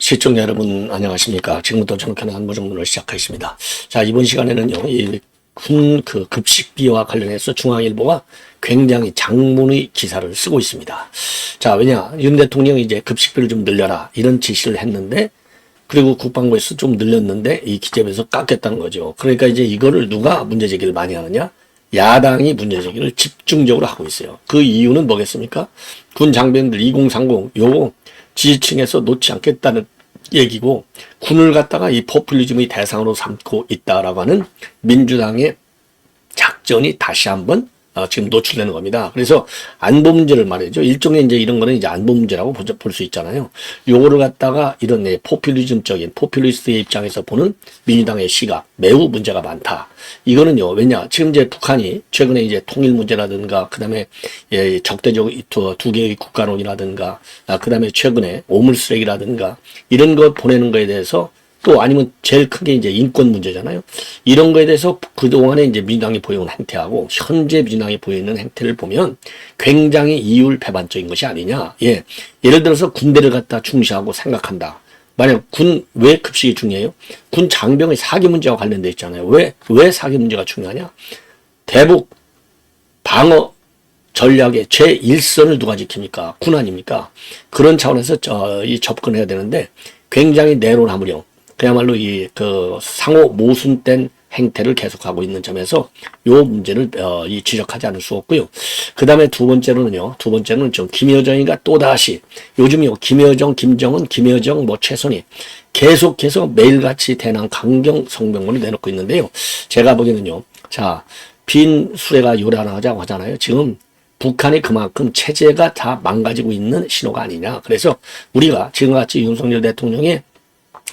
시청자 여러분 안녕하십니까. 지금부터 정확한 안보정론을 시작하겠습니다. 자, 이번 시간에는요, 이 군 급식비와 관련해서 중앙일보가 굉장히 장문의 기사를 쓰고 있습니다. 자, 왜냐, 윤 대통령이 이제 급식비를 좀 늘려라 이런 지시를 했는데, 그리고 국방부에서 좀 늘렸는데 이 기재부에서 깎였다는 거죠. 그러니까 이제 이거를 누가 문제제기를 많이 하느냐? 야당이 문제제기를 집중적으로 하고 있어요. 그 이유는 뭐겠습니까? 군 장병들 2030 요거 지지층에서 놓지 않겠다는 얘기고, 군을 갖다가 이 포퓰리즘의 대상으로 삼고 있다라고 하는 민주당의 작전이 다시 한번 지금 노출되는 겁니다. 그래서 안보 문제를 말이죠. 일종의 이제 이런 거는 이제 안보 문제라고 볼 수 있잖아요. 요거를 갖다가 이런 포퓰리즘적인 포퓰리스트의 입장에서 보는 민주당의 시각 매우 문제가 많다. 이거는요. 왜냐, 지금 이제 북한이 최근에 이제 통일 문제라든가 그다음에 적대적 두 개의 국가론이라든가 그다음에 최근에 오물쓰레기라든가 이런 거 보내는 거에 대해서, 또 아니면 제일 큰 게 이제 인권 문제잖아요. 이런 거에 대해서 그동안에 이제 민주당이 보여온 행태하고 현재 민주당이 보이는 행태를 보면 굉장히 이율배반적인 것이 아니냐. 예를 들어서 군대를 갖다 중시하고 생각한다. 만약 왜 급식이 중요해요? 군 장병의 사기 문제와 관련돼 있잖아요. 왜 사기 문제가 중요하냐? 대북 방어 전략의 제1선을 누가 지킵니까? 군 아닙니까? 그런 차원에서 접근해야 되는데 굉장히 내로남불형, 그야말로 상호 모순된 행태를 계속하고 있는 점에서 요 문제를 지적하지 않을 수 없고요. 그 다음에 두 번째는 좀 김여정이가 또다시 요즘요, 김여정, 김정은, 김여정, 최선희 계속해서 매일같이 대남 강경 성명문을 내놓고 있는데요. 제가 보기에는요, 자, 빈 수레가 요란하자고 하잖아요. 지금 북한이 그만큼 체제가 다 망가지고 있는 신호가 아니냐. 그래서 우리가 지금같이 윤석열 대통령의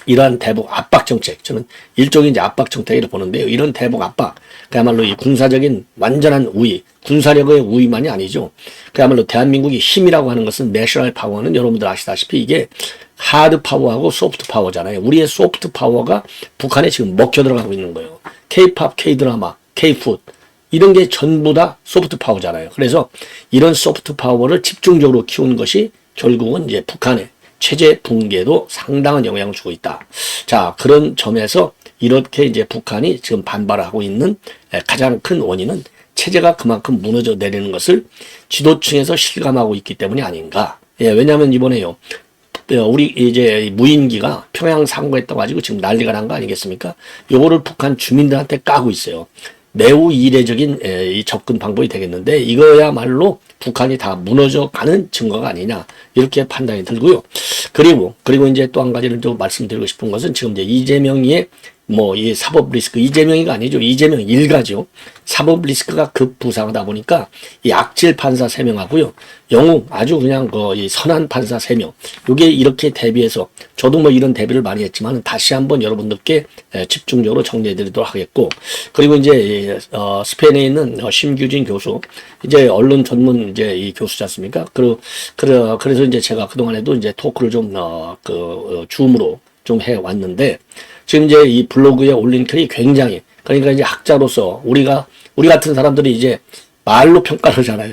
이러한 대북 압박 정책, 저는 일종의 이제 압박 정책이라고 보는데요. 이런 대북 압박, 그야말로 이 군사적인 완전한 우위, 군사력의 우위만이 아니죠. 그야말로 대한민국이 힘이라고 하는 것은 내셔널 파워는 여러분들 아시다시피 이게 하드 파워하고 소프트 파워잖아요. 우리의 소프트 파워가 북한에 지금 먹혀 들어가고 있는 거예요. K-팝, K-드라마, K-푸드. 이런 게 전부 다 소프트 파워잖아요. 그래서 이런 소프트 파워를 집중적으로 키우는 것이 결국은 이제 북한의 체제 붕괴도 상당한 영향을 주고 있다. 자, 그런 점에서 이렇게 이제 북한이 지금 반발하고 있는 가장 큰 원인은 체제가 그만큼 무너져 내리는 것을 지도층에서 실감하고 있기 때문이 아닌가. 왜냐하면 이번에요, 우리 이제 무인기가 평양 상공했다고 가지고 지금 난리가 난 거 아니겠습니까? 요거를 북한 주민들한테 까고 있어요. 매우 이례적인 이 접근 방법이 되겠는데, 이거야말로 북한이 다 무너져 가는 증거가 아니냐, 이렇게 판단이 들고요. 그리고 이제 또 한 가지를 또 말씀드리고 싶은 것은, 지금 이제 이재명의 이 사법 리스크, 이재명이가 아니죠. 이재명 일가죠. 사법 리스크가 급부상하다 보니까 이 악질 판사 3명하고요. 영웅, 아주 그냥 이 선한 판사 3명. 요게 이렇게 대비해서, 저도 이런 대비를 많이 했지만 다시 한번 여러분들께 집중적으로 정리해 드리도록 하겠고, 그리고 이제 스페인에 있는 심규진 교수, 이제 언론 전문 이제 이 교수지 않습니까? 그래서 이제 제가 그동안에도 이제 토크를 좀 줌으로 좀 해왔는데, 지금 이제 이 블로그에 올린 글이 굉장히, 그러니까 이제 학자로서 우리 같은 사람들이 이제 말로 평가를 하잖아요.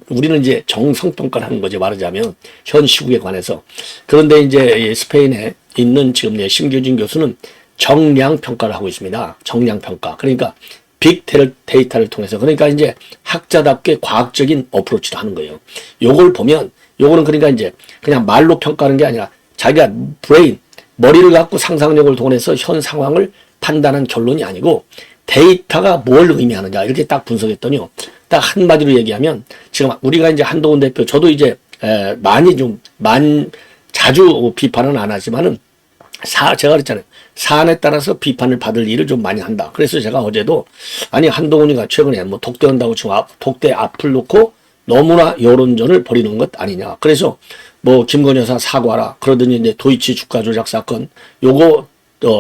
우리는 이제 정성평가를 하는 거죠. 말하자면 현 시국에 관해서. 그런데 이제 스페인에 있는 지금 심규진 교수는 정량 평가를 하고 있습니다. 정량 평가. 그러니까 빅 데이터를 통해서, 그러니까 이제 학자답게 과학적인 어프로치를 하는 거예요. 요거는 그러니까 이제 그냥 말로 평가하는 게 아니라 자기가 머리를 갖고 상상력을 동원해서 현 상황을 판단한 결론이 아니고, 데이터가 뭘 의미하느냐 이렇게 딱 분석했더니요, 딱 한마디로 얘기하면, 지금 우리가 이제 한동훈 대표, 저도 이제 자주 비판은 안 하지만은 제가 그랬잖아요. 사안에 따라서 비판을 받을 일을 좀 많이 한다. 그래서 제가 어제도, 아니 한동훈이가 최근에 독대한다고 지금 독대 앞을 놓고 너무나 여론전을 벌이는 것 아니냐. 그래서 김건희 여사 사과라 그러더니 이제 도이치 주가 조작 사건 요거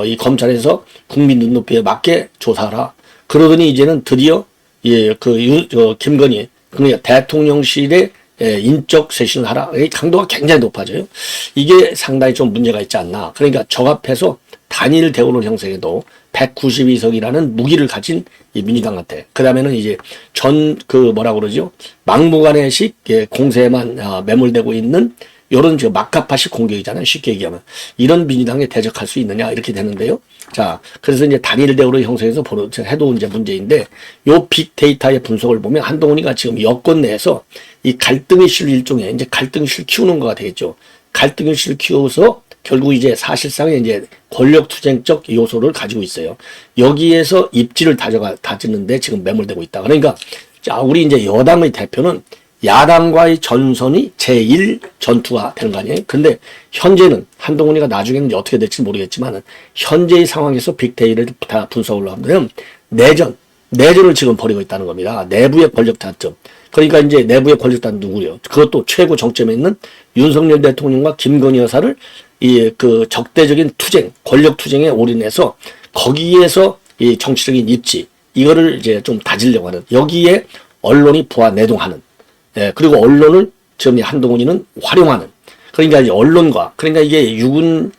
이 검찰에서 국민 눈높이에 맞게 조사하라 그러더니 이제는 드디어 김건희 그러니까 대통령실에 인적 쇄신을 하라. 강도가 굉장히 높아져요. 이게 상당히 좀 문제가 있지 않나. 그러니까 적합해서 단일 대우를 형성해도 192석이라는 무기를 가진 이 민주당한테, 그 다음에는 이제 막무가내식 공세에만 매몰되고 있는 요런 저 막가파식 공격이잖아요. 쉽게 얘기하면. 이런 민주당에 대적할 수 있느냐 이렇게 되는데요. 자, 그래서 이제 단일 대우를 형성해서 해도 이제 문제인데 요 빅데이터의 분석을 보면 한동훈이가 지금 여권 내에서 이 갈등의 실 일종의 이제 갈등의 실 키우는 거가 되겠죠. 갈등의 실 키워서 결국 이제 사실상의 이제 권력투쟁적 요소를 가지고 있어요. 여기에서 입지를 다지는데 지금 매몰되고 있다. 그러니까 자, 우리 이제 여당의 대표는 야당과의 전선이 제1 전투가 되는 거 아니에요? 근데 현재는 한동훈이가 나중에는 어떻게 될지 모르겠지만 현재의 상황에서 빅데이터를 다 분석을 하면 내전을 지금 벌이고 있다는 겁니다. 내부의 권력 다툼. 그러니까 이제 내부의 권력 다툼 누구예요? 그것도 최고 정점에 있는 윤석열 대통령과 김건희 여사를 이 그 적대적인 투쟁, 권력 투쟁에 올인해서 거기에서 이 정치적인 입지 이거를 이제 좀 다지려고 하는 여기에 언론이 부하 내동하는 그리고 언론을 지금 한동훈이는 활용하는 그러니까 이제 언론과 그러니까 이게 유근일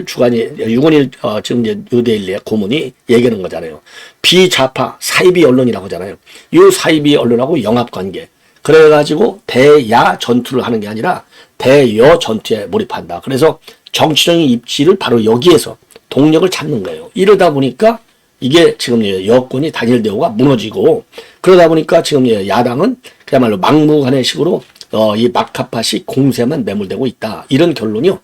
주간이 유근일 지금 이제 뉴데일리의 고문이 얘기하는 거잖아요. 비좌파 사이비 언론이라고 하잖아요. 이 사이비 언론하고 영합 관계. 그래가지고 대야 전투를 하는 게 아니라 대여 전투에 몰입한다. 그래서 정치적인 입지를 바로 여기에서 동력을 찾는 거예요. 이러다 보니까 이게 지금 여권이 단일 대우가 무너지고 그러다 보니까 지금 야당은 그야말로 막무가내 식으로 이 막가파식 공세만 매몰되고 있다. 이런 결론이요.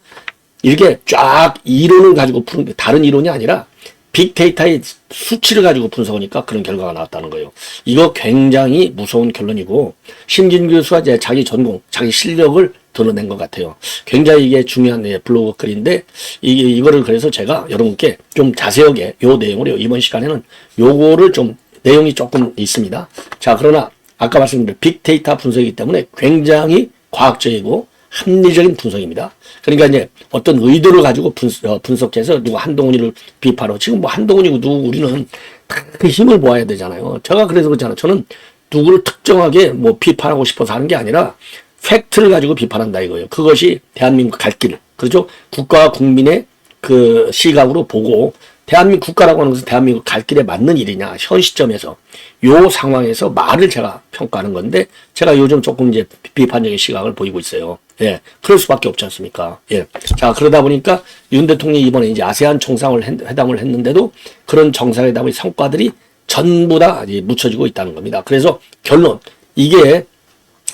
이렇게 쫙 이론을 가지고 푸는 게 다른 이론이 아니라 빅데이터의 수치를 가지고 분석하니까 그런 결과가 나왔다는 거예요. 이거 굉장히 무서운 결론이고 심진 교수가 이제 자기 전공, 자기 실력을 드러낸 것 같아요. 굉장히 이게 중요한 블로그 글인데 이거를 그래서 제가 여러분께 좀 자세하게 요 내용을 이번 시간에는 요거를 좀 내용이 조금 있습니다. 자, 그러나 아까 말씀드린 빅데이터 분석이기 때문에 굉장히 과학적이고 합리적인 분석입니다. 그러니까 이제 어떤 의도를 가지고 분석해서 누구 한동훈이를 비판하고 지금 뭐 한동훈이고 누구 우리는 다 그 힘을 모아야 되잖아요. 제가 그래서 그렇잖아요. 저는 누구를 특정하게 뭐 비판하고 싶어서 하는 게 아니라 팩트를 가지고 비판한다 이거예요. 그것이 대한민국 갈 길. 그렇죠? 국가와 국민의 그 시각으로 보고 대한민국 국가라고 하는 것은 대한민국 갈 길에 맞는 일이냐 현 시점에서 요 상황에서 말을 제가 평가하는 건데 제가 요즘 조금 이제 비판적인 시각을 보이고 있어요. 예, 그럴 수밖에 없지 않습니까? 예, 자 그러다 보니까 윤 대통령이 이번에 이제 아세안 회담을 했는데도 그런 정상회담의 성과들이 전부 다 묻혀지고 있다는 겁니다. 그래서 결론 이게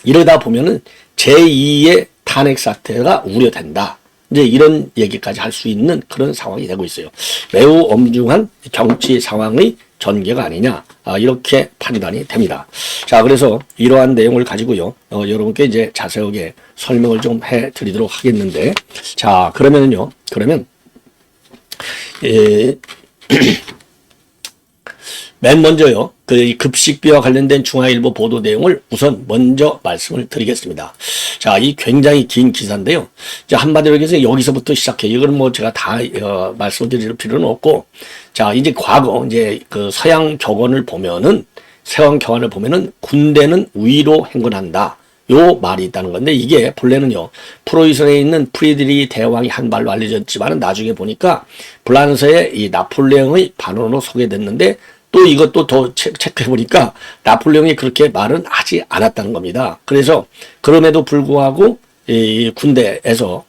이러다 보면은 제2의 탄핵 사태가 우려된다. 이제 이런 얘기까지 할 수 있는 그런 상황이 되고 있어요. 매우 엄중한 정치 상황의 전개가 아니냐 이렇게 판단이 됩니다. 자, 그래서 이러한 내용을 가지고요 여러분께 이제 자세하게 설명을 좀 해드리도록 하겠는데, 자 그러면은요 맨 먼저요 그 급식비와 관련된 중앙일보 보도 내용을 우선 먼저 말씀을 드리겠습니다. 자, 이 굉장히 긴 기사인데요. 이제 한마디로 얘기해서 여기서부터 시작해. 이건 뭐 제가 다 말씀을 드릴 필요는 없고, 자, 이제 과거 이제 그 서양 격언을 보면은 군대는 위로 행군한다. 요 말이 있다는 건데 이게 본래는요 프로이센에 있는 프리드리 대왕이 한 말로 알려졌지만은 나중에 보니까 프랑스의 이 나폴레옹의 반언으로 소개됐는데. 또 이것도 더 체크해보니까 나폴레옹이 그렇게 말은 하지 않았다는 겁니다. 그래서 그럼에도 불구하고 이 군대에서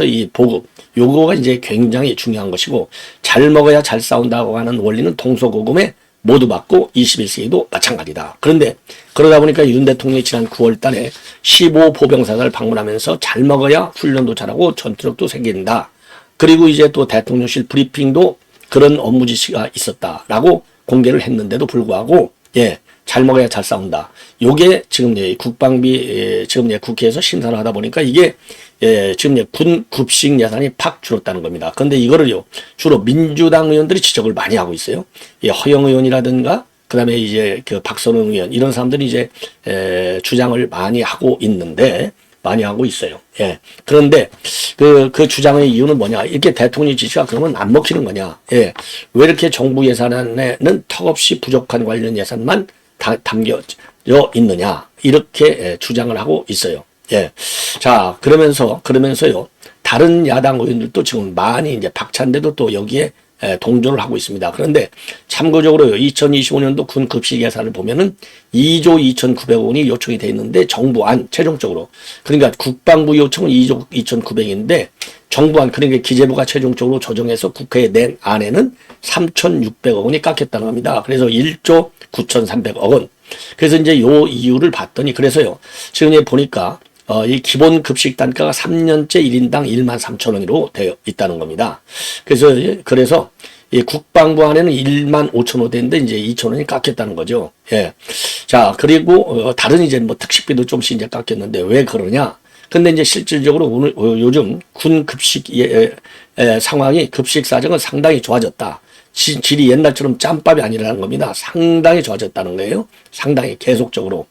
이 보급 요거가 이제 굉장히 중요한 것이고 잘 먹어야 잘 싸운다고 하는 원리는 동서고금에 모두 받고 21세기도 마찬가지다. 그런데 그러다 보니까 윤 대통령이 지난 9월 달에 15보병사단을 방문하면서 잘 먹어야 훈련도 잘하고 전투력도 생긴다. 그리고 이제 또 대통령실 브리핑도 그런 업무 지시가 있었다라고 공개를 했는데도 불구하고 잘 먹어야 잘 싸운다. 요게 지금 국방비 지금 국회에서 심사를 하다 보니까 이게 지금 군 급식 예산이 팍 줄었다는 겁니다. 그런데 이거를요 주로 민주당 의원들이 지적을 많이 하고 있어요. 허영 의원이라든가 그다음에 이제 그 박선원 의원 이런 사람들이 이제 주장을 많이 하고 있어요. 예. 그런데 그 주장의 이유는 뭐냐? 이렇게 대통령 지시가 그러면 안 먹히는 거냐? 예. 왜 이렇게 정부 예산에는 턱없이 부족한 관련 예산만 담겨져 있느냐? 이렇게 주장을 하고 있어요. 예. 자, 그러면서요. 다른 야당 의원들도 지금 많이 이제 박찬대도 또 여기에 동조를 하고 있습니다. 그런데 참고적으로 2025년도 군 급식 예산을 보면은 2조 2,900원이 요청이 돼 있는데 정부안 최종적으로 그러니까 국방부 요청은 2조 2,900인데 정부안 그러니까 기재부가 최종적으로 조정해서 국회에 낸 안에는 3,600억 원이 깎였다는 겁니다. 그래서 1조 9,300억 원. 그래서 이제 요 이유를 봤더니 그래서요. 지금 이제 보니까 이 기본 급식 단가가 3년째 1인당 13,000원으로 되어 있다는 겁니다. 그래서 이 국방부 안에는 15,000원 되는데 이제 2,000원이 깎였다는 거죠. 예. 자, 그리고 다른 이제 뭐 특식비도 좀씩 이제 깎였는데 왜 그러냐? 근데 이제 실질적으로 오늘 요즘 군 급식 상황이 급식 사정은 상당히 좋아졌다. 질이 옛날처럼 짬밥이 아니라는 겁니다. 상당히 좋아졌다는 거예요. 상당히 계속적으로.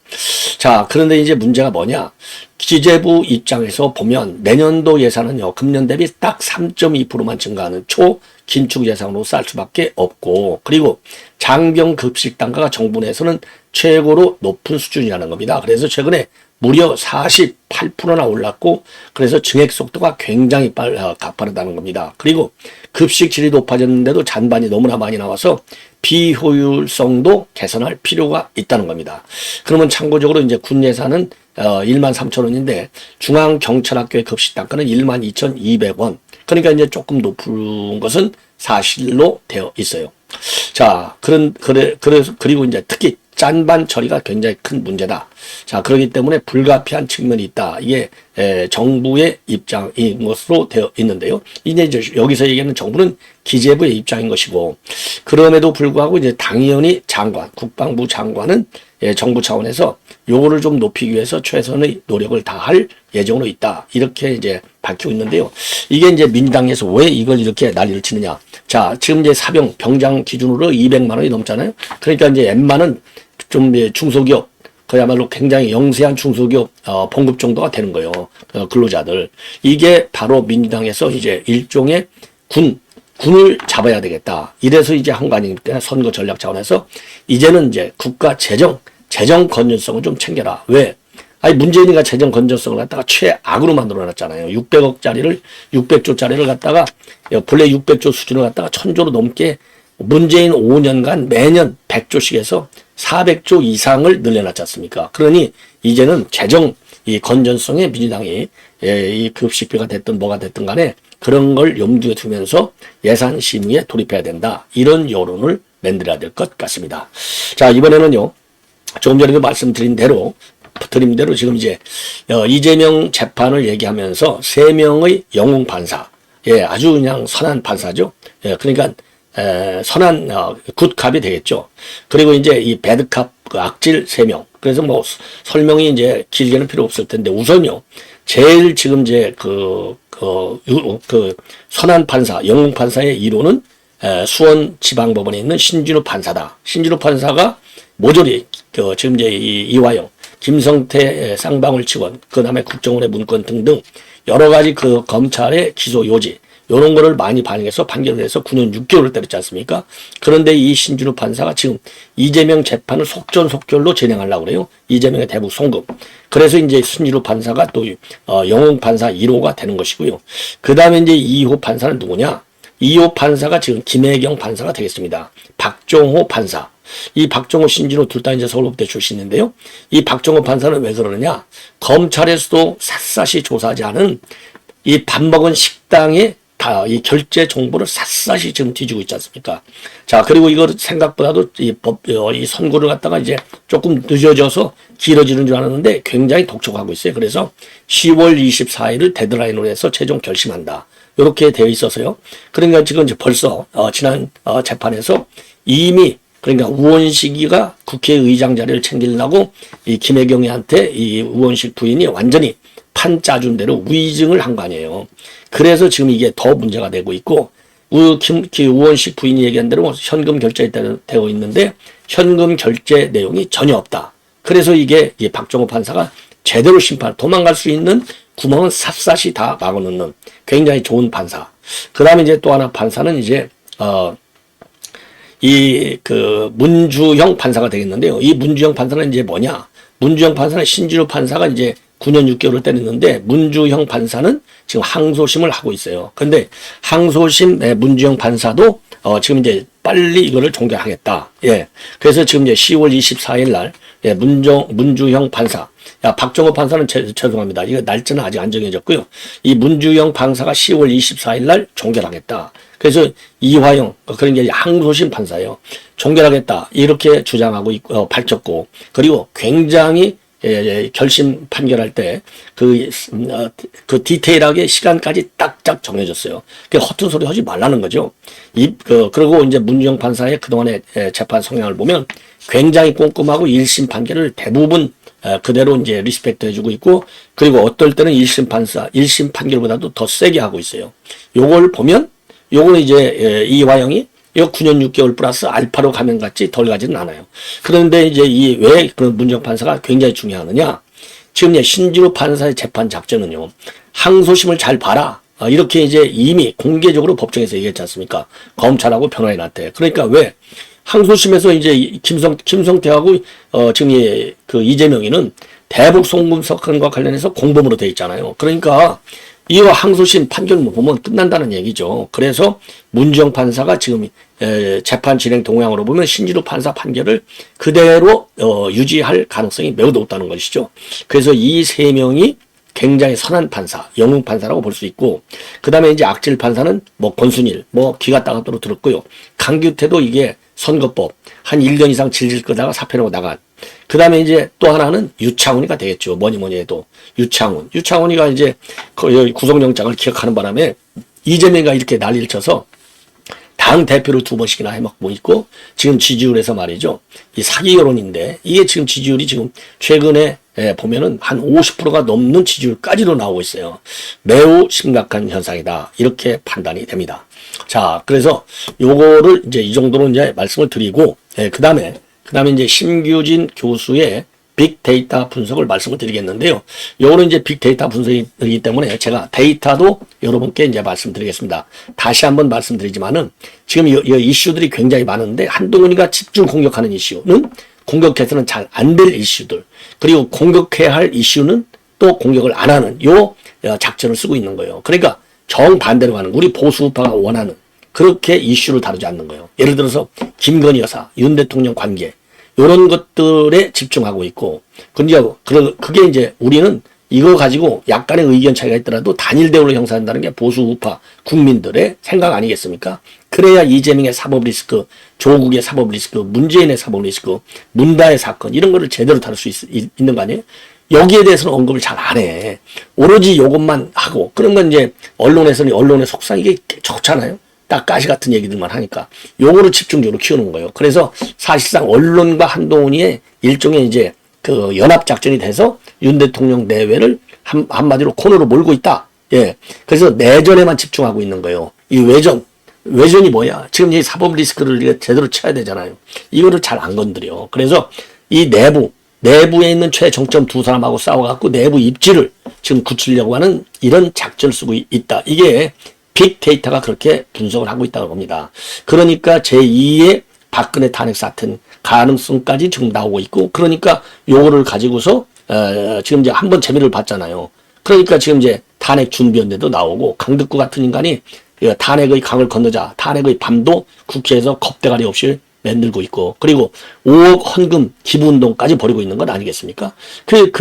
자, 그런데 이제 문제가 뭐냐? 기재부 입장에서 보면 내년도 예산은요, 금년 대비 딱 3.2%만 증가하는 초긴축 예산으로 쌀 수밖에 없고, 그리고 장병 급식 단가가 정부 내에서는 최고로 높은 수준이라는 겁니다. 그래서 최근에 무려 48%나 올랐고 그래서 증액 속도가 굉장히 가파르다는 겁니다. 그리고 급식 질이 높아졌는데도 잔반이 너무나 많이 나와서 비효율성도 개선할 필요가 있다는 겁니다. 그러면 참고적으로 이제 군 예산은 13,000원인데 중앙경찰학교의 급식 단가는 12,200원. 그러니까 이제 조금 높은 것은 사실로 되어 있어요. 자, 그리고 이제 특히 짠반 처리가 굉장히 큰 문제다. 자, 그렇기 때문에 불가피한 측면이 있다. 이게 정부의 입장인 것으로 되어 있는데요. 이제 여기서 얘기하는 정부는 기재부의 입장인 것이고, 그럼에도 불구하고 이제 당연히 국방부 장관은 정부 차원에서 요거를 좀 높이기 위해서 최선의 노력을 다할 예정으로 있다. 이렇게 이제 밝히고 있는데요. 이게 이제 민주당에서 왜 이걸 이렇게 난리를 치느냐. 자, 지금 이제 사병, 병장 기준으로 200만 원이 넘잖아요. 그러니까 이제 웬만한 좀 중소기업, 그야말로 굉장히 영세한 중소기업 봉급 정도가 되는 거예요. 근로자들. 이게 바로 민주당에서 이제 일종의 군을 잡아야 되겠다. 이래서 이제 한 거 아닙니까? 선거 전략 차원에서 이제는 이제 국가 재정 건전성을 좀 챙겨라. 왜? 아니, 문재인이가 재정 건전성을 갖다가 최악으로 만들어놨잖아요. 600조짜리를 갖다가, 본래 600조 수준을 갖다가 1000조로 넘게 문재인 5년간 매년 100조씩 해서 400조 이상을 늘려놨지 않습니까? 그러니 이제는 재정 이 건전성에 민주당이 이 급식비가 됐든 뭐가 됐든 간에 그런 걸 염두에 두면서 예산 심의에 돌입해야 된다. 이런 여론을 만들어야 될 것 같습니다. 자, 이번에는요. 조금 전에도 말씀드린 대로 지금 이제 이재명 재판을 얘기하면서 3명의 영웅 판사, 아주 그냥 선한 판사죠. 그러니까 선한 굿캅이 되겠죠. 그리고 이제 이 배드캅 악질 3명. 그래서 뭐 설명이 이제 길게는 필요 없을 텐데 우선요. 제일 지금 이제 그 선한 판사, 영웅 판사의 1호는 수원지방법원에 있는 신진우 판사다. 신진우 판사가 모조리 지금 이제 이화영, 김성태 쌍방울 직원, 그 다음에 국정원의 문건 등등 여러 가지 그 검찰의 기소 요지 이런 거를 많이 반영해서 판결을 해서 9년 6개월을 때렸지 않습니까? 그런데 이 신진우 판사가 지금 이재명 재판을 속전속결로 진행하려고 그래요. 이재명의 대북 송금. 그래서 이제 신진우 판사가 또 영웅 판사 1호가 되는 것이고요. 그 다음에 이제 2호 판사는 누구냐? 2호 판사가 지금 김혜경 판사가 되겠습니다. 박종호 판사. 이 박종호, 신진호 둘 다 이제 서울법대 출신인데요. 이 박종호 판사는 왜 그러느냐? 검찰에서도 샅샅이 조사하지 않은 이 밥 먹은 식당의 다 이 결제 정보를 샅샅이 지금 뒤지고 있지 않습니까? 자, 그리고 이거 생각보다도 이 선고를 갖다가 이제 조금 늦어져서 길어지는 줄 알았는데 굉장히 독촉하고 있어요. 그래서 10월 24일을 데드라인으로 해서 최종 결심한다. 이렇게 되어 있어서요. 그러니까 지금 이제 벌써 지난 재판에서 이미 그러니까 우원식이가 국회의장 자리를 챙기려고 이 김혜경이한테 이 우원식 부인이 완전히 판 짜준 대로 위증을 한 거 아니에요. 그래서 지금 이게 더 문제가 되고 있고 우원식 부인이 얘기한 대로 현금 결제되어 있는데 현금 결제 내용이 전혀 없다. 그래서 이게 박종호 판사가 제대로 도망갈 수 있는 구멍은 샅샅이 다 막아놓는 굉장히 좋은 판사. 그 다음에 이제 또 하나 판사는 이제 문주형 판사가 되겠는데요. 이 문주형 판사는 이제 뭐냐? 문주형 판사는 신진우 판사가 이제 9년 6개월을 때렸는데 문주형 판사는 지금 항소심을 하고 있어요. 그런데 항소심 문주형 판사도 지금 이제 빨리 이거를 종결하겠다. 예. 그래서 지금 이제 10월 24일 날, 예, 문주형 판사. 야, 박정호 판사는 죄송합니다. 이거 날짜는 아직 안 정해졌고요. 이 문주형 판사가 10월 24일 날 종결하겠다. 그래서 이화영, 그런 게 항소심 판사예요. 종결하겠다. 이렇게 주장하고 있고, 밝혔고, 그리고 굉장히 결심 판결할 때 그 디테일하게 시간까지 딱딱 정해졌어요. 그 허튼 소리 하지 말라는 거죠. 그리고 이제 문주영 판사의 그동안의 재판 성향을 보면 굉장히 꼼꼼하고 1심 판결을 대부분 그대로 이제 리스펙트 해주고 있고, 그리고 어떨 때는 1심 판결보다도 더 세게 하고 있어요. 요걸 보면, 요거는 이제 이화영이 이거 9년 6개월 플러스 알파로 가면 같이 덜 가지는 않아요. 그런데 이제 왜 그런 문정 판사가 굉장히 중요하느냐? 지금 이제 신진우 판사의 재판 작전은요, 항소심을 잘 봐라. 이렇게 이제 이미 공개적으로 법정에서 얘기했지 않습니까? 검찰하고 변호인한테. 그러니까 왜? 항소심에서 이제 김성태하고 지금 그 이재명이는 대북 송금 사건과 관련해서 공범으로 돼 있잖아요. 그러니까 이 항소심 판결만 보면 끝난다는 얘기죠. 그래서 문주영 판사가 지금 재판 진행 동향으로 보면 신진우 판사 판결을 그대로 유지할 가능성이 매우 높다는 것이죠. 그래서 이 세 명이 굉장히 선한 판사, 영웅 판사라고 볼 수 있고, 그 다음에 이제 악질 판사는 뭐 권순일, 뭐 기가 따갑도록 들었고요. 강규태도 이게 선거법 한 1년 이상 질질 끄다가 사표내고 나간. 그 다음에 이제 또 하나는 유창훈이가 되겠죠. 뭐니 해도. 유창훈이가 이제 구속영장을 기각하는 바람에 이재명이가 이렇게 난리를 쳐서 당 대표를 2번씩이나 해먹고 있고, 지금 지지율에서 말이죠. 이 사기 여론인데, 이게 지금 지지율이 지금 최근에 보면은 한 50%가 넘는 지지율까지도 나오고 있어요. 매우 심각한 현상이다. 이렇게 판단이 됩니다. 자, 그래서 요거를 이제 이 정도로 이제 말씀을 드리고, 그 다음에 이제 심규진 교수의 빅데이터 분석을 말씀을 드리겠는데요. 요거는 이제 빅데이터 분석이기 때문에 제가 데이터도 여러분께 이제 말씀드리겠습니다. 다시 한번 말씀드리지만은 지금 이 이슈들이 굉장히 많은데, 한동훈이가 집중 공격하는 이슈는 공격해서는 잘 안 될 이슈들, 그리고 공격해야 할 이슈는 또 공격을 안 하는 요 작전을 쓰고 있는 거예요. 그러니까 정반대로 가는, 우리 보수우파가 원하는 그렇게 이슈를 다루지 않는 거예요. 예를 들어서 김건희 여사, 윤 대통령 관계, 이런 것들에 집중하고 있고, 그게 이제 우리는 이거 가지고 약간의 의견 차이가 있더라도 단일 대우를 형성한다는 게 보수 우파 국민들의 생각 아니겠습니까? 그래야 이재명의 사법 리스크, 조국의 사법 리스크, 문재인의 사법 리스크, 문다의 사건, 이런 거를 제대로 다룰 수 있는 거 아니에요? 여기에 대해서는 언급을 잘 안 해. 오로지 이것만 하고, 그런 건 이제 언론에서는 언론의 속상, 이게 좋잖아요. 딱 가시 같은 얘기들만 하니까 요거를 집중적으로 키우는 거예요. 그래서 사실상 언론과 한동훈이의 일종의 이제 그 연합 작전이 돼서 윤 대통령 내외를 한마디로 코너로 몰고 있다. 예. 그래서 내전에만 집중하고 있는 거예요. 이 외전이 뭐야? 지금 이 사법 리스크를 제대로 쳐야 되잖아요. 이거를 잘 안 건드려. 그래서 이 내부에 있는 최정점 두 사람하고 싸워갖고 내부 입지를 지금 굳히려고 하는 이런 작전을 쓰고 있다. 이게 빅데이터가 그렇게 분석을 하고 있다고 봅니다. 그러니까 제2의 박근혜 탄핵 사태 가능성까지 지금 나오고 있고, 그러니까 요거를 가지고서 지금 이제 한번 재미를 봤잖아요. 그러니까 지금 이제 탄핵 준비연대도 나오고, 강덕구 같은 인간이 탄핵의 강을 건너자, 탄핵의 밤도 국회에서 겁대가리 없이 만들고 있고, 그리고 5억 헌금 기부운동까지 벌이고 있는 건 아니겠습니까?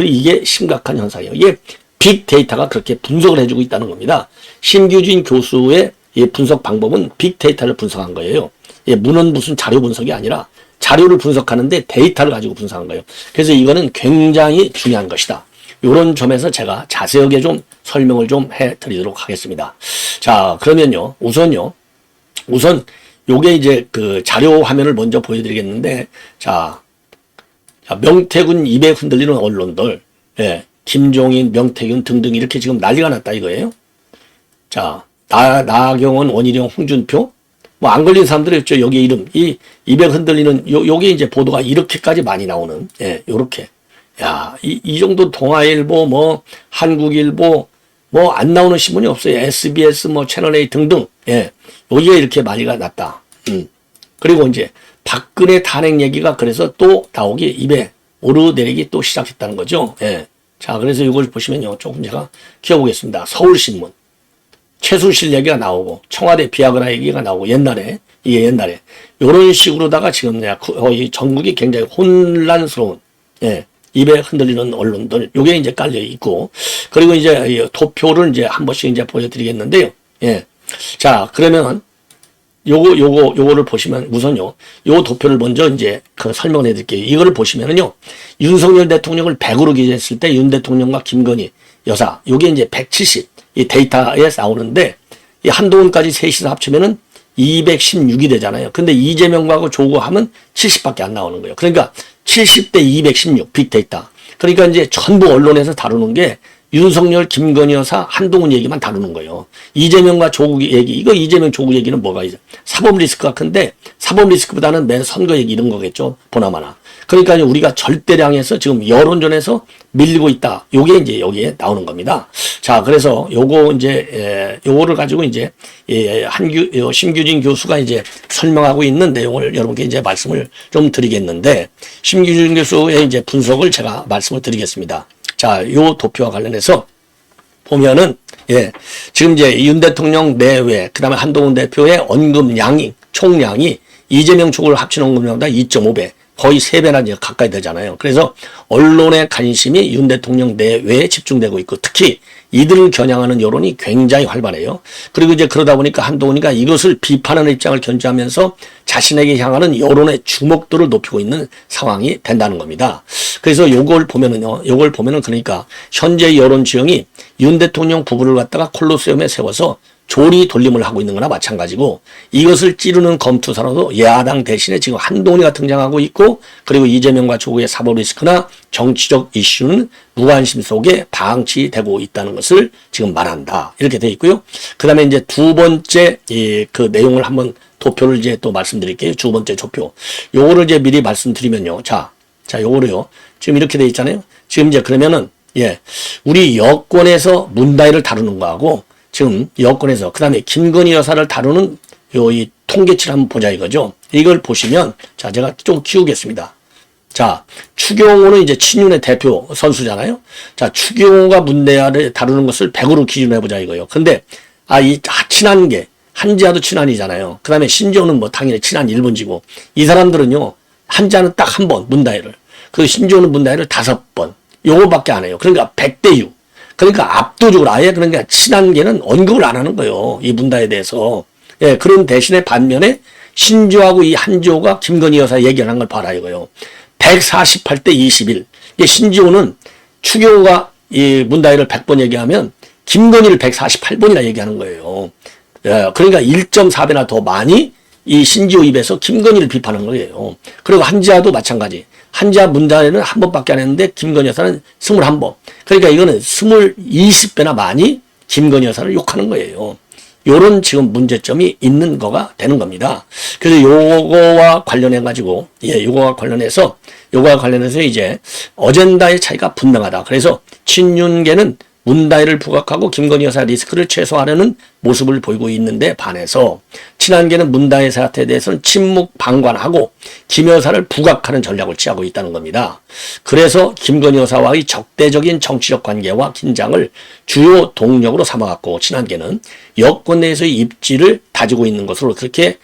이게 심각한 현상이에요. 이게 빅데이터가 그렇게 분석을 해주고 있다는 겁니다. 심규진 교수의 분석 방법은 빅데이터를 분석한 거예요. 문헌 무슨 자료 분석이 아니라 자료를 분석하는데 데이터를 가지고 분석한 거예요. 그래서 이거는 굉장히 중요한 것이다. 이런 점에서 제가 자세하게 좀 설명을 좀 해드리도록 하겠습니다. 자, 그러면요, 우선 요게 이제 그 자료 화면을 먼저 보여드리겠는데, 자, 명태균 입에 흔들리는 언론들, 예. 김종인, 명태균 등등 이렇게 지금 난리가 났다 이거예요. 자, 나경원, 원희룡, 홍준표, 뭐 안 걸린 사람들이 있죠. 여기 이름, 입에 흔들리는 요게 이제 보도가 이렇게까지 많이 나오는, 예, 요렇게. 야, 이 정도 동아일보, 뭐 한국일보, 뭐 안 나오는 신문이 없어요. SBS, 뭐 채널A 등등, 예, 여기가 이렇게 많이가 났다. 그리고 이제 박근혜 탄핵 얘기가 그래서 또 나오기, 입에 오르내리기 또 시작했다는 거죠. 예. 자, 그래서 이걸 보시면요, 조금 제가 키워보겠습니다. 서울신문, 최순실 얘기가 나오고, 청와대 비아그라 얘기가 나오고, 옛날에 이게 옛날에. 요런 식으로다가 지금 거의 전국이 굉장히 혼란스러운, 예, 입에 흔들리는 언론들, 요게 이제 깔려 있고, 그리고 이제 도표를 이제 한 번씩 이제 보여드리겠는데요. 예. 자, 그러면 요거를 보시면 우선요, 요 도표를 먼저 이제 설명을 해드릴게요. 이거를 보시면은요, 윤석열 대통령을 100으로 기재했을 때 윤 대통령과 김건희 여사, 요게 이제 170, 이 데이터에 나오는데, 이 한동훈까지 셋이서 합치면은 216이 되잖아요. 근데 이재명하고 조국 하면 70밖에 안 나오는 거예요. 그러니까 70대 216 빅데이터. 그러니까 이제 전부 언론에서 다루는 게 윤석열, 김건희 여사, 한동훈 얘기만 다루는 거예요. 이재명과 조국 얘기, 이거 이재명, 조국 얘기는 뭐가 이제 사법 리스크가 큰데 사법 리스크보다는 맨 선거 얘기 이런 거겠죠. 보나마나. 그러니까 우리가 절대량에서 지금 여론전에서 밀리고 있다. 요게 이제 여기에 나오는 겁니다. 자, 그래서 요거 이제, 요거를 가지고 이제, 심규진 교수가 이제 설명하고 있는 내용을 여러분께 이제 말씀을 좀 드리겠는데, 심규진 교수의 이제 분석을 제가 말씀을 드리겠습니다. 자, 요 도표와 관련해서 보면은, 예, 지금 이제 윤 대통령 내외, 그 다음에 한동훈 대표의 언급량이, 총량이 이재명 쪽을 합친 언급량보다 2.5배. 거의 3배나 이제 가까이 되잖아요. 그래서 언론의 관심이 윤 대통령 내외에 집중되고 있고, 특히 이들을 겨냥하는 여론이 굉장히 활발해요. 그리고 이제 그러다 보니까 한동훈이가 이것을 비판하는 입장을 견지하면서 자신에게 향하는 여론의 주목도를 높이고 있는 상황이 된다는 겁니다. 그래서 요걸 보면은 그러니까 현재 여론 지형이 윤 대통령 부부를 갖다가 콜로세움에 세워서 조리 돌림을 하고 있는 거나 마찬가지고, 이것을 찌르는 검투사로도 야당 대신에 지금 한동훈이가 등장하고 있고, 그리고 이재명과 조국의 사법 리스크나 정치적 이슈는 무관심 속에 방치되고 있다는 것을 지금 말한다. 이렇게 돼 있고요. 그 다음에 이제 두 번째 그 내용을 한번 도표를 이제 또 말씀드릴게요. 두 번째 도표. 요거를 이제 미리 말씀드리면요. 자, 요거를요. 지금 이렇게 돼 있잖아요. 지금 이제 그러면은, 예, 우리 여권에서 문다일을 다루는 거하고, 지금 여권에서 그 다음에 김건희 여사를 다루는 이 통계치를 한번 보자 이거죠. 이걸 보시면, 자, 제가 좀 키우겠습니다. 자, 추경호는 이제 친윤의 대표 선수잖아요. 자, 추경호가 문대아를 다루는 것을 100으로 기준해 보자 이거예요. 근데 친한 게 한지아도 친한이잖아요. 그 다음에 신지호는 뭐 당연히 친한 일본지고, 이 사람들은요, 한지아는 딱 한 번 문다일을, 그 신지호는 문다일을 5번, 요거밖에 안 해요. 그러니까 100대 6. 그러니까 압도적으로 아예 그러니까 친한 게는 언급을 안 하는 거예요. 이 문다에 대해서. 예, 그런 대신에 반면에 신지호하고 이 한지호가 김건희 여사 얘기하는 걸 봐라 이거요. 148대 21. 신지호는 추경호가 이 문다이를 100번 얘기하면 김건희를 148번이나 얘기하는 거예요. 예, 그러니까 1.4배나 더 많이 이 신지호 입에서 김건희를 비판한 거예요. 그리고 한지아도 마찬가지. 한지아 문다이는 한 번밖에 안 했는데 김건희 여사는 21번. 그러니까 이거는 20배나 많이 김건희 여사를 욕하는 거예요. 요런 지금 문제점이 있는 거가 되는 겁니다. 그래서 요거와 관련해가지고, 예, 요거와 관련해서 이제 어젠다의 차이가 분명하다. 그래서 친윤계는 문다일을 부각하고 김건희 여사 리스크를 최소화하려는 모습을 보이고 있는데 반해서 친한계는 문다일 사태에 대해서는 침묵 방관하고 김 여사를 부각하는 전략을 취하고 있다는 겁니다. 그래서 김건희 여사와의 적대적인 정치적 관계와 긴장을 주요 동력으로 삼아갖고 친한계는 여권 내에서의 입지를 다지고 있는 것으로 그렇게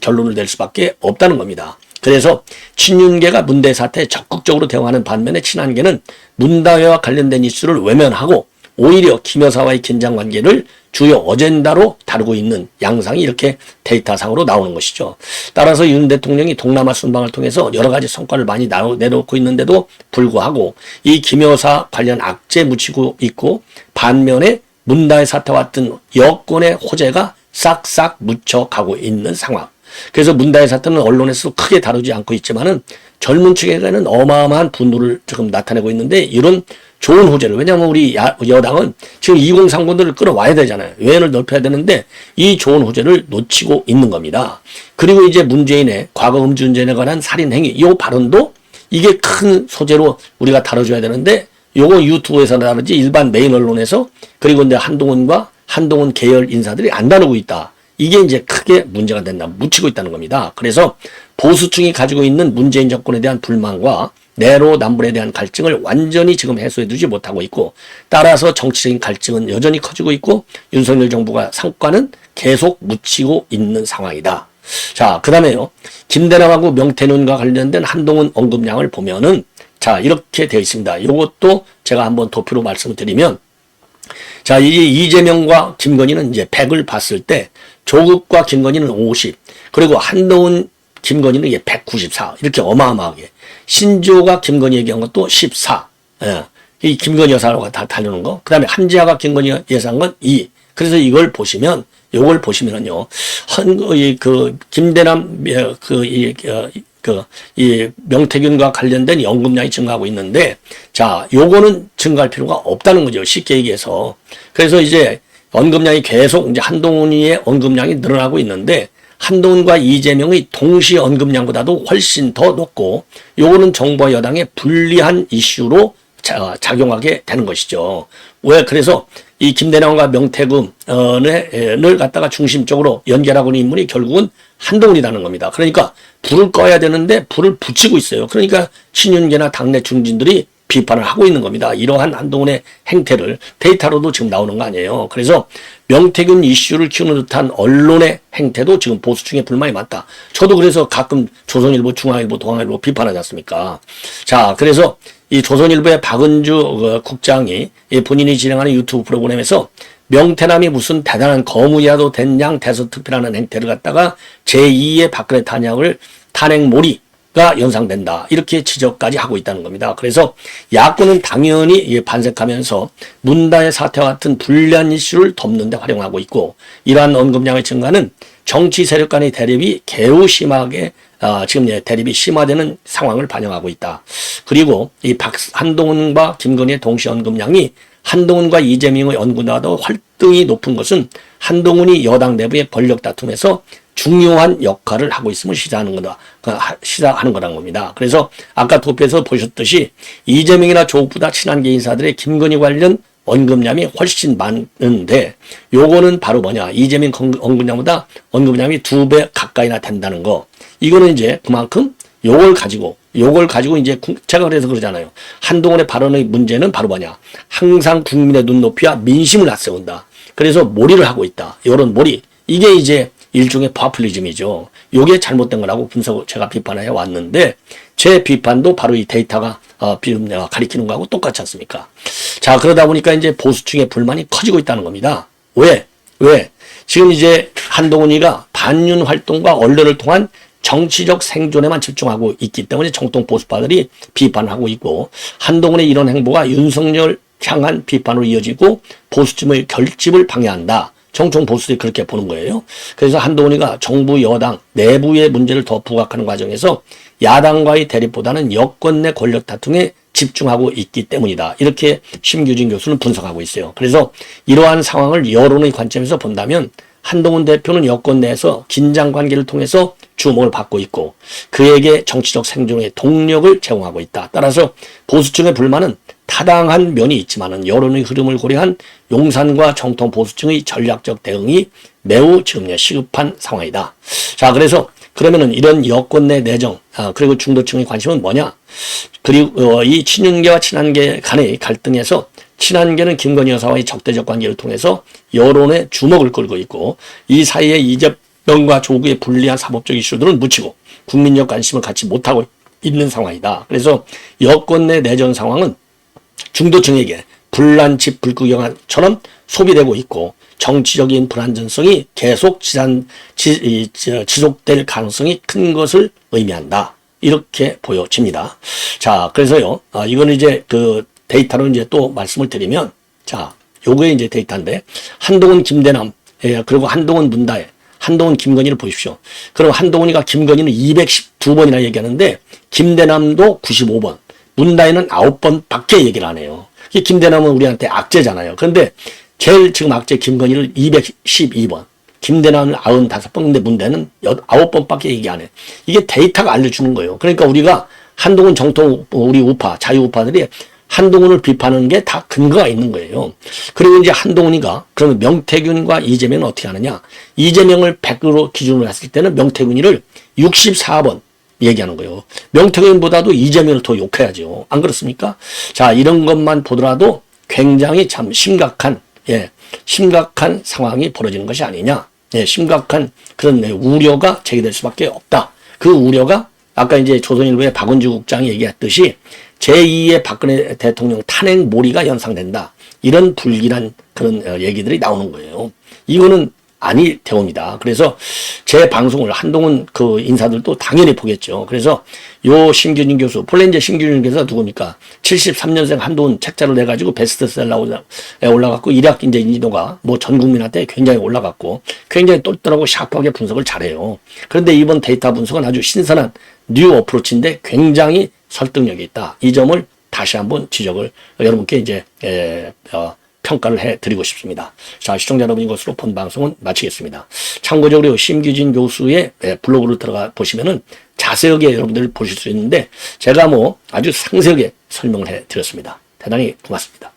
결론을 낼 수밖에 없다는 겁니다. 그래서 친윤계가 문대 사태에 적극적으로 대응하는 반면에 친한계는 문다회와 관련된 이슈를 외면하고 오히려 김 여사와의 긴장 관계를 주요 어젠다로 다루고 있는 양상이 이렇게 데이터상으로 나오는 것이죠. 따라서 윤 대통령이 동남아 순방을 통해서 여러 가지 성과를 많이 내놓고 있는데도 불구하고 이 김 여사 관련 악재 묻히고 있고, 반면에 문다의 사태와 같은 여권의 호재가 싹싹 묻혀가고 있는 상황. 그래서 문다의 사태는 언론에서 크게 다루지 않고 있지만은 젊은 층에게는 어마어마한 분노를 지금 나타내고 있는데, 이런 좋은 호재를, 왜냐하면 우리 여당은 지금 2030들을 끌어와야 되잖아요. 외연을 넓혀야 되는데 이 좋은 호재를 놓치고 있는 겁니다. 그리고 이제 문재인의 과거 음주운전에 관한 살인행위, 이 발언도 이게 큰 소재로 우리가 다뤄줘야 되는데, 요거 유튜브에서 다르지 일반 메인 언론에서, 그리고 이제 한동훈 계열 인사들이 안 다루고 있다. 이게 이제 크게 문제가 된다, 묻히고 있다는 겁니다. 그래서 보수층이 가지고 있는 문재인 정권에 대한 불만과 내로남불에 대한 갈증을 완전히 지금 해소해두지 못하고 있고, 따라서 정치적인 갈증은 여전히 커지고 있고 윤석열 정부가 상권은 계속 묻히고 있는 상황이다. 자, 그 다음에요. 김대남하고 명태균과 관련된 한동훈 언급량을 보면은 자, 이렇게 되어 있습니다. 이것도 제가 한번 도표로 말씀을 드리면 자, 이재명과 김건희는 이제 100을 봤을 때 조국과 김건희는 50, 그리고 한동훈, 김건희는 이게 194 이렇게 어마어마하게 신조가 김건희의 경우 또 14. 예. 이 김건희 여사가 다 달려는 거. 그 다음에 한지아가 김건희 여사한 건 2. 그래서 이걸 보시면, 요걸 보시면은요, 김대남, 이 명태균과 관련된 연금량이 증가하고 있는데, 자, 요거는 증가할 필요가 없다는 거죠. 쉽게 얘기해서. 그래서 이제 언급량이 계속 이제 한동훈이의 언급량이 늘어나고 있는데, 한동훈과 이재명의 동시 언급량보다도 훨씬 더 높고, 요거는 정부와 여당의 불리한 이슈로 작용하게 되는 것이죠. 왜? 그래서 이 김대남과 명태균을 갖다가 중심적으로 연결하고 있는 인물이 결국은 한동훈이라는 겁니다. 그러니까 불을 꺼야 되는데 불을 붙이고 있어요. 그러니까 친윤계나 당내 중진들이 비판을 하고 있는 겁니다. 이러한 한동훈의 행태를 데이터로도 지금 나오는 거 아니에요. 그래서 명태균 이슈를 키우는 듯한 언론의 행태도 지금 보수층의 불만이 많다. 저도 그래서 가끔 조선일보, 중앙일보, 동아일보 비판하지 않습니까? 자, 그래서 이 조선일보의 박은주 국장이 본인이 진행하는 유튜브 프로그램에서 명태남이 무슨 대단한 거무이라도 된 양 대서특필하는 행태를 갖다가 제2의 박근혜 탄핵몰이가 연상된다. 이렇게 지적까지 하고 있다는 겁니다. 그래서 야권은 당연히 반색하면서 문다의 사태와 같은 불리한 이슈를 덮는 데 활용하고 있고, 이러한 언급량의 증가는 정치 세력 간의 대립이 매우 심하게 지금 대립이 심화되는 상황을 반영하고 있다. 그리고 이 한동훈과 김건희의 동시 언급량이 한동훈과 이재명의 언급보다도 활동이 높은 것은 한동훈이 여당 내부의 권력 다툼에서 중요한 역할을 하고 있음을 시사하는 거라는 겁니다. 그래서 아까 도표에서 보셨듯이 이재명이나 조국보다 친한계 인사들의 김건희 관련 언급량이 훨씬 많은데, 요거는 바로 뭐냐, 이재명 언급량보다 언급량이 2배 가까이나 된다는 거. 이거는 이제 그만큼 요걸 가지고 이제 제가 그래서 그러잖아요. 한동훈의 발언의 문제는 바로 뭐냐, 항상 국민의 눈높이와 민심을 앞세운다. 그래서 몰이를 하고 있다. 요런 몰이, 이게 이제 일종의 파퓰리즘이죠. 요게 잘못된 거라고 제가 비판해 왔는데, 제 비판도 바로 이 데이터가 가리키는 거하고 똑같지 않습니까? 자, 그러다 보니까 이제 보수층의 불만이 커지고 있다는 겁니다. 왜? 지금 이제 한동훈이가 반윤 활동과 언론을 통한 정치적 생존에만 집중하고 있기 때문에 정통 보수파들이 비판하고 있고, 한동훈의 이런 행보가 윤석열 향한 비판으로 이어지고 보수층의 결집을 방해한다. 정통 보수들이 그렇게 보는 거예요. 그래서 한동훈이가 정부 여당 내부의 문제를 더 부각하는 과정에서 야당과의 대립보다는 여권 내 권력 다툼에 집중하고 있기 때문이다. 이렇게 심규진 교수는 분석하고 있어요. 그래서 이러한 상황을 여론의 관점에서 본다면 한동훈 대표는 여권 내에서 긴장 관계를 통해서 주목을 받고 있고, 그에게 정치적 생존의 동력을 제공하고 있다. 따라서 보수층의 불만은 타당한 면이 있지만은 여론의 흐름을 고려한 용산과 정통 보수층의 전략적 대응이 매우 지금 시급한 상황이다. 자, 그래서 그러면은 이런 여권 내 내정, 그리고 중도층의 관심은 뭐냐? 그리고 이 친윤계와 친한계 간의 갈등에서 친한계는 김건희 여사와의 적대적 관계를 통해서 여론의 주목을 끌고 있고, 이 사이에 이재명과 조국의 불리한 사법적 이슈들은 묻히고 국민적 관심을 갖지 못하고 있는 상황이다. 그래서 여권 내 내전 상황은 중도층에게 불난집 불구경처럼 소비되고 있고, 정치적인 불안전성이 계속 지속될 가능성이 큰 것을 의미한다. 이렇게 보여집니다. 자, 그래서요, 이거는 이제 데이터로 이제 또 말씀을 드리면, 자, 요게 이제 데이터인데, 한동훈, 김대남, 그리고 한동훈, 문다혜, 한동훈, 김건희를 보십시오. 그럼 한동훈이가 김건희는 212번이나 얘기하는데, 김대남도 95번, 문다혜는 9번밖에 얘기를 안 해요. 김대남은 우리한테 악재잖아요. 그런데 제일 지금 악재 김건희를 212번, 김대남은 95번, 근데 문대는 9번밖에 얘기 안 해. 이게 데이터가 알려주는 거예요. 그러니까 우리가 한동훈 정통 우리 우파, 자유우파들이 한동훈을 비판하는 게 다 근거가 있는 거예요. 그리고 이제 한동훈이가 그러면 명태균과 이재명은 어떻게 하느냐? 이재명을 100으로 기준으로 했을 때는 명태균이를 64번 얘기하는 거예요. 명태균보다도 이재명을 더 욕해야죠. 안 그렇습니까? 자, 이런 것만 보더라도 굉장히 참 심각한 상황이 벌어지는 것이 아니냐. 심각한 그런 우려가 제기될 수밖에 없다. 그 우려가 아까 이제 조선일보의 박은주 국장이 얘기했듯이 제2의 박근혜 대통령 탄핵 몰이가 연상된다. 이런 불길한 그런 얘기들이 나오는 거예요. 이거는 아니 대옵니다. 그래서 제 방송을 한동훈 그 인사들도 당연히 보겠죠. 그래서 요 심규진 교수, 본래 이제 심규진 교수가 누굽니까? 73년생 한동훈 책자를 내가지고 베스트셀러에 올라갔고, 일약 이제 인지도가 뭐 전 국민한테 굉장히 올라갔고, 굉장히 똘똘하고 샤프하게 분석을 잘해요. 그런데 이번 데이터 분석은 아주 신선한 뉴 어프로치인데 굉장히 설득력이 있다. 이 점을 다시 한번 지적을 여러분께 이제 평가를 해드리고 싶습니다. 자, 시청자 여러분, 이것으로 본 방송은 마치겠습니다. 참고적으로 심규진 교수의 블로그를 들어가 보시면은 자세하게 여러분들 보실 수 있는데 제가 뭐 아주 상세하게 설명을 해드렸습니다. 대단히 고맙습니다.